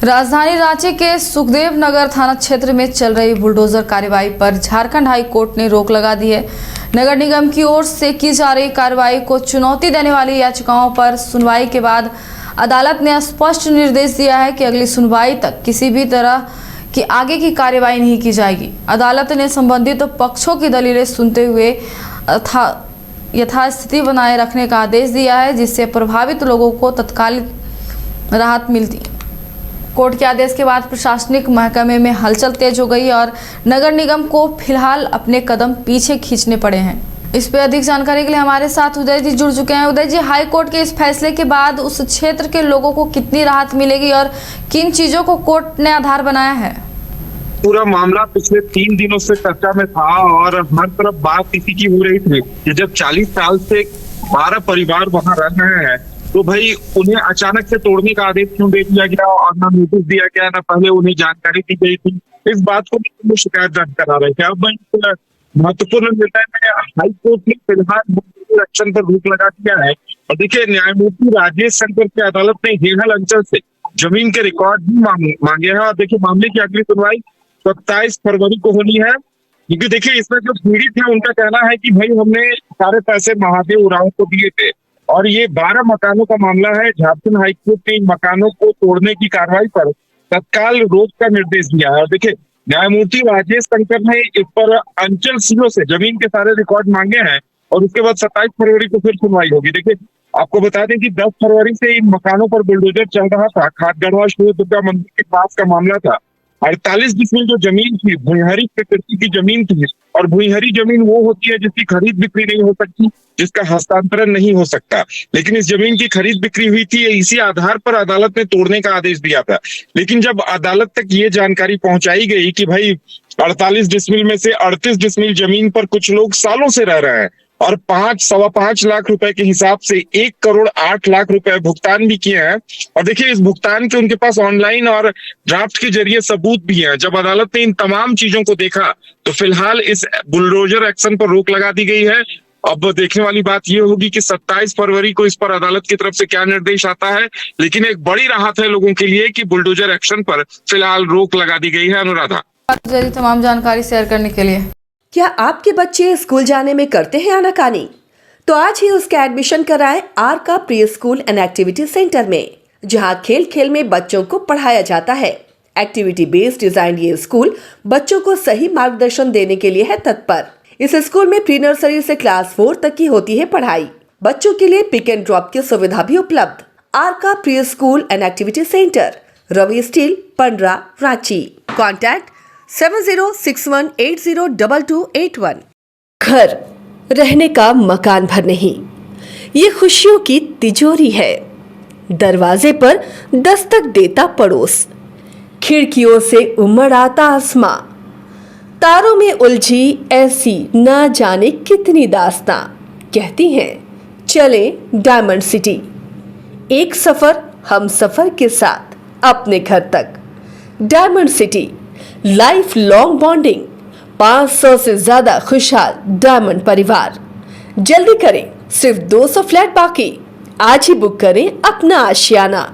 राजधानी रांची के सुखदेव नगर थाना क्षेत्र में चल रही बुलडोजर कार्रवाई पर झारखंड हाई कोर्ट ने रोक लगा दी है। नगर निगम की ओर से की जा रही कार्रवाई को चुनौती देने वाली याचिकाओं पर सुनवाई के बाद अदालत ने स्पष्ट निर्देश दिया है कि अगली सुनवाई तक किसी भी तरह की आगे की कार्रवाई नहीं की जाएगी। अदालत ने संबंधित पक्षों की दलीलें सुनते हुए यथास्थिति बनाए रखने का आदेश दिया है, जिससे प्रभावित लोगों को तत्कालिक राहत मिलती। कोर्ट के आदेश के बाद प्रशासनिक महकमे में हलचल तेज हो गई और नगर निगम को फिलहाल अपने कदम पीछे खींचने पड़े हैं। इस पर अधिक जानकारी के लिए हमारे साथ उदय जी जुड़ चुके हैं। उदय जी, हाई कोर्ट के इस फैसले के बाद उस क्षेत्र के लोगों को कितनी राहत मिलेगी और किन चीजों को कोर्ट ने आधार बनाया है? पूरा मामला पिछले 3 दिनों से चर्चा में था और हर तरफ बात इसी की हो रही थी कि जब 40 साल से 12 परिवार वहां रह रहे हैं तो भाई उन्हें अचानक से तोड़ने का आदेश क्यों दे दिया गया और ना नोटिस दिया गया, ना पहले उन्हें जानकारी दी गई थी। इस बात को शिकायत दर्ज करा रहे थे। अब महत्वपूर्ण निर्णय में हाई कोर्ट ने फिलहाल एक्शन पर रोक लगा दिया है। और देखिए, न्यायमूर्ति राजेश शंकर की अदालत ने हेहल अंचल से जमीन के रिकॉर्ड भी मांगे हैं। और देखिए, मामले की अगली सुनवाई 27 फरवरी को होनी है, क्योंकि देखिए इसमें जो पीड़ित है उनका कहना है कि भाई हमने सारे पैसे महादेव उरांव को दिए थे और ये 12 मकानों का मामला है। झारखंड हाईकोर्ट ने इन मकानों को तोड़ने की कार्रवाई पर तत्काल रोक का निर्देश दिया है। देखिए, न्यायमूर्ति राजेश शंकर ने इस पर अंचल सीओ से जमीन के सारे रिकॉर्ड मांगे हैं और उसके बाद 27 फरवरी को फिर सुनवाई होगी। देखिए, आपको बता दें कि 10 फरवरी से इन मकानों पर बुलडोजर चल रहा था। खाटगढ़वा सूर्य दुर्गा मंदिर के पास का मामला था। 48 डिसमिल जो जमीन थी भूइंहरी प्रकृति की जमीन थी और भूइंहरी जमीन वो होती है जिसकी खरीद बिक्री नहीं हो सकती, जिसका हस्तांतरण नहीं हो सकता। लेकिन इस जमीन की खरीद बिक्री हुई थी, इसी आधार पर अदालत ने तोड़ने का आदेश दिया था। लेकिन जब अदालत तक ये जानकारी पहुंचाई गई कि भाई 48 डिसमिल में से 38 डिसमिल जमीन पर कुछ लोग सालों से रह रहे हैं और 5-5.25 लाख रुपए के हिसाब से 1 करोड़ 8 लाख रुपए भुगतान भी किए हैं। और देखिए, इस भुगतान के उनके पास ऑनलाइन और ड्राफ्ट के जरिए सबूत भी हैं। जब अदालत ने इन तमाम चीजों को देखा तो फिलहाल इस बुलडोजर एक्शन पर रोक लगा दी गई है। अब देखने वाली बात यह होगी कि 27 फरवरी को इस पर अदालत की तरफ से क्या निर्देश आता है। लेकिन एक बड़ी राहत है लोगों के लिए कि बुलडोजर एक्शन पर फिलहाल रोक लगा दी गई है। अनुराधा, तमाम जानकारी शेयर करने के लिए। क्या आपके बच्चे स्कूल जाने में करते हैं आनाकानी? तो आज ही उसका एडमिशन कराएं आर का pre school and activity centre में, जहां खेल खेल में बच्चों को पढ़ाया जाता है। एक्टिविटी बेस्ड डिजाइन ये स्कूल बच्चों को सही मार्गदर्शन देने के लिए है तत्पर। इस स्कूल में प्री नर्सरी से क्लास 4 तक की होती है पढ़ाई। बच्चों के लिए पिक एंड ड्रॉप की सुविधा भी उपलब्ध। आर का pre school and activity centre, Ravi steel, Pandra, Ranchi. Contact 7061802281। घर रहने का मकान भर नहीं, ये खुशियों की तिजोरी है। दरवाजे पर दस्तक देता पड़ोस, खिड़कियों से उमड़ आता आसमां, तारों में उलझी ऐसी न जाने कितनी दास्तां। कहती हैं चले डायमंड सिटी, एक सफर हम सफर के साथ अपने घर तक। Diamond city, life long bonding, 500 से ज्यादा खुशहाल डायमंड परिवार। जल्दी करें, सिर्फ 200 फ्लैट बाकी। आज ही बुक करें अपना आशियाना।